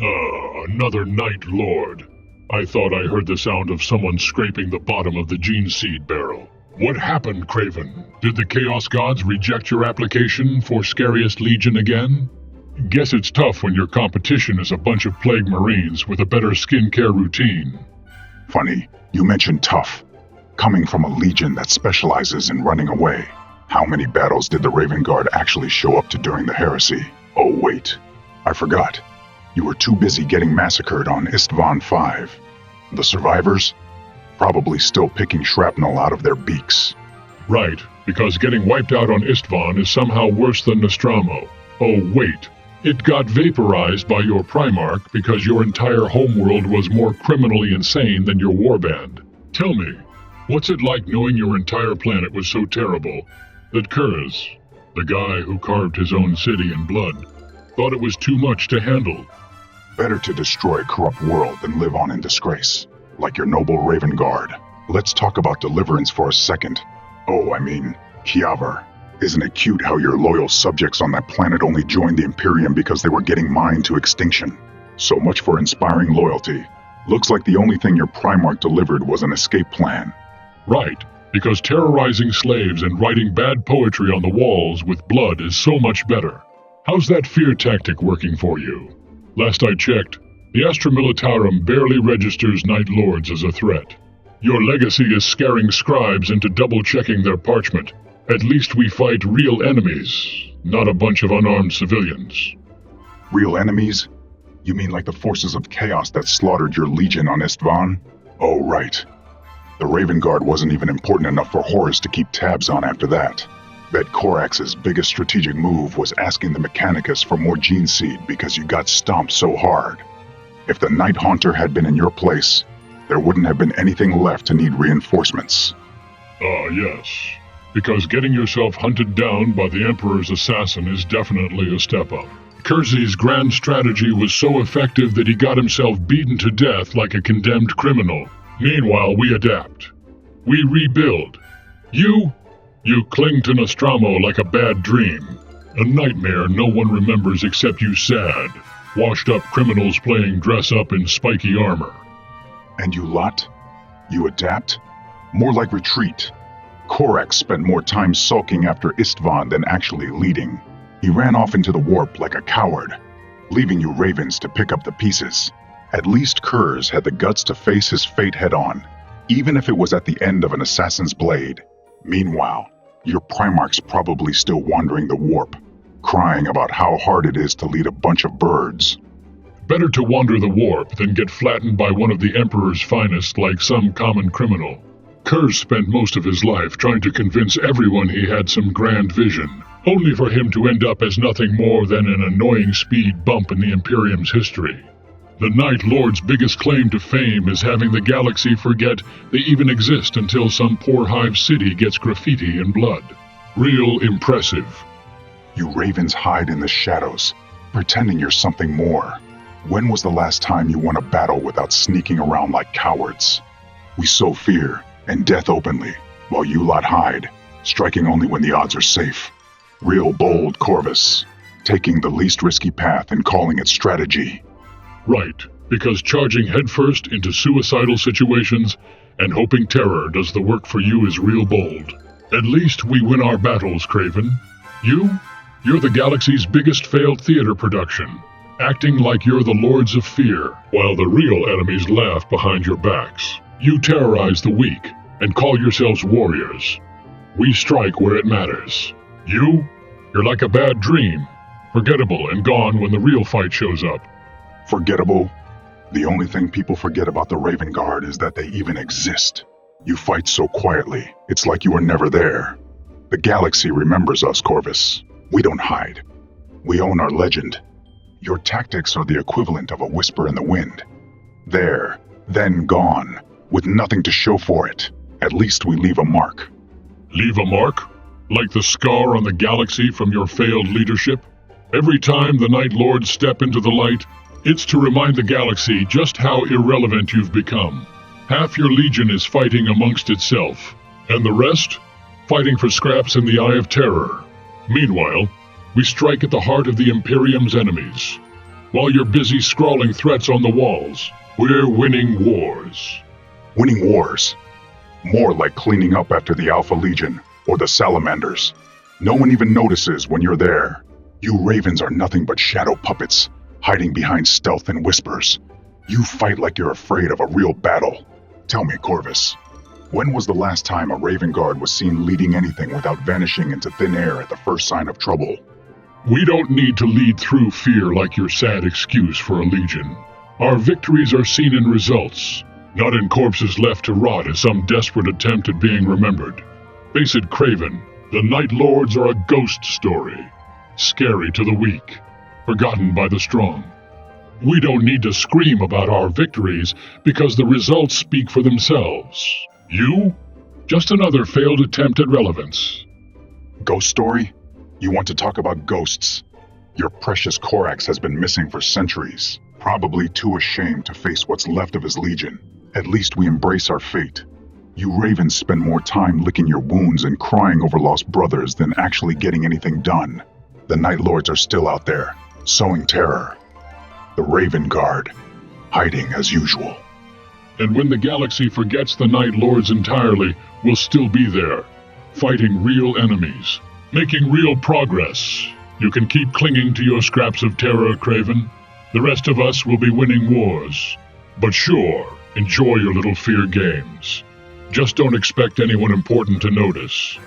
Another Night Lord. I thought I heard the sound of someone scraping the bottom of the gene seed barrel. What happened, Kraven? Did the Chaos Gods reject your application for Scariest Legion again? Guess it's tough when your competition is a bunch of Plague Marines with a better skincare routine. Funny, you mentioned tough. Coming from a legion that specializes in running away, how many battles did the Raven Guard actually show up to during the heresy? Oh wait, I forgot. You were too busy getting massacred on Istvan 5. The survivors? Probably still picking shrapnel out of their beaks. Right, because getting wiped out on Istvan is somehow worse than Nostromo. Oh wait, it got vaporized by your Primarch because your entire homeworld was more criminally insane than your warband. Tell me, what's it like knowing your entire planet was so terrible that Kurz, the guy who carved his own city in blood, thought it was too much to handle? Better to destroy a corrupt world than live on in disgrace, like your noble Raven Guard. Let's talk about deliverance for a second. Oh, I mean, Kiavar. Isn't it cute how your loyal subjects on that planet only joined the Imperium because they were getting mined to extinction? So much for inspiring loyalty. Looks like the only thing your Primarch delivered was an escape plan. Right, because terrorizing slaves and writing bad poetry on the walls with blood is so much better. How's that fear tactic working for you? Last I checked, the Astra Militarum barely registers Night Lords as a threat. Your legacy is scaring scribes into double-checking their parchment. At least we fight real enemies, not a bunch of unarmed civilians. Real enemies? You mean like the forces of chaos that slaughtered your legion on Istvan? Oh, right. The Raven Guard wasn't even important enough for Horus to keep tabs on after that. Bet Korax's biggest strategic move was asking the Mechanicus for more gene seed because you got stomped so hard. If the Night Haunter had been in your place, there wouldn't have been anything left to need reinforcements. Yes. Because getting yourself hunted down by the Emperor's assassin is definitely a step up. Kersey's grand strategy was so effective that he got himself beaten to death like a condemned criminal. Meanwhile, we adapt. We rebuild. You cling to Nostromo like a bad dream. A nightmare no one remembers except you sad, washed-up criminals playing dress-up in spiky armor. And you lot? You adapt? More like retreat. Korax spent more time sulking after Istvan than actually leading. He ran off into the warp like a coward, leaving you Ravens to pick up the pieces. At least Kurz had the guts to face his fate head-on, even if it was at the end of an assassin's blade. Meanwhile, your Primarch's probably still wandering the warp, crying about how hard it is to lead a bunch of birds. Better to wander the warp than get flattened by one of the Emperor's finest like some common criminal. Kurz spent most of his life trying to convince everyone he had some grand vision, only for him to end up as nothing more than an annoying speed bump in the Imperium's history. The Night Lord's biggest claim to fame is having the galaxy forget they even exist until some poor hive city gets graffiti in blood. Real impressive. You Ravens hide in the shadows, pretending you're something more. When was the last time you won a battle without sneaking around like cowards? We sow fear and death openly, while you lot hide, striking only when the odds are safe. Real bold Corvus, taking the least risky path and calling it strategy. Right, because charging headfirst into suicidal situations and hoping terror does the work for you is real bold. At least we win our battles, Kraven. You're the galaxy's biggest failed theater production, acting like you're the Lords of Fear, while the real enemies laugh behind your backs. You terrorize the weak and call yourselves warriors. We strike where it matters. You're like a bad dream, forgettable and gone when the real fight shows up. Forgettable? The only thing people forget about the Raven Guard is that they even exist. You fight so quietly, it's like you were never there. The galaxy remembers us, Corvus. We don't hide. We own our legend. Your tactics are the equivalent of a whisper in the wind. There, then gone, with nothing to show for it. At least we leave a mark. Leave a mark? Like the scar on the galaxy from your failed leadership? Every time the Night Lords step into the light, it's to remind the galaxy just how irrelevant you've become. Half your legion is fighting amongst itself, and the rest, fighting for scraps in the Eye of Terror. Meanwhile, we strike at the heart of the Imperium's enemies. while you're busy scrawling threats on the walls. We're winning wars. Winning wars. More like cleaning up after the Alpha Legion or the Salamanders. No one even notices when you're there. You Ravens are nothing but shadow puppets, hiding behind stealth and whispers. You fight like you're afraid of a real battle. Tell me, Corvus, when was the last time a Raven Guard was seen leading anything without vanishing into thin air at the first sign of trouble? We don't need to lead through fear like your sad excuse for a legion. Our victories are seen in results, not in corpses left to rot as some desperate attempt at being remembered. Face it, Kraven, the Night Lords are a ghost story. Scary to the weak, forgotten by the strong. We don't need to scream about our victories because the results speak for themselves. You? Just another failed attempt at relevance. Ghost story? You want to talk about ghosts? Your precious Corax has been missing for centuries, probably too ashamed to face what's left of his legion. At least we embrace our fate. You Ravens spend more time licking your wounds and crying over lost brothers than actually getting anything done. The Night Lords are still out there, sowing terror. The Raven Guard, hiding as usual. And when the galaxy forgets the Night Lords entirely, we'll still be there, fighting real enemies, making real progress. You can keep clinging to your scraps of terror, Kraven. The rest of us will be winning wars. But sure, enjoy your little fear games. Just don't expect anyone important to notice.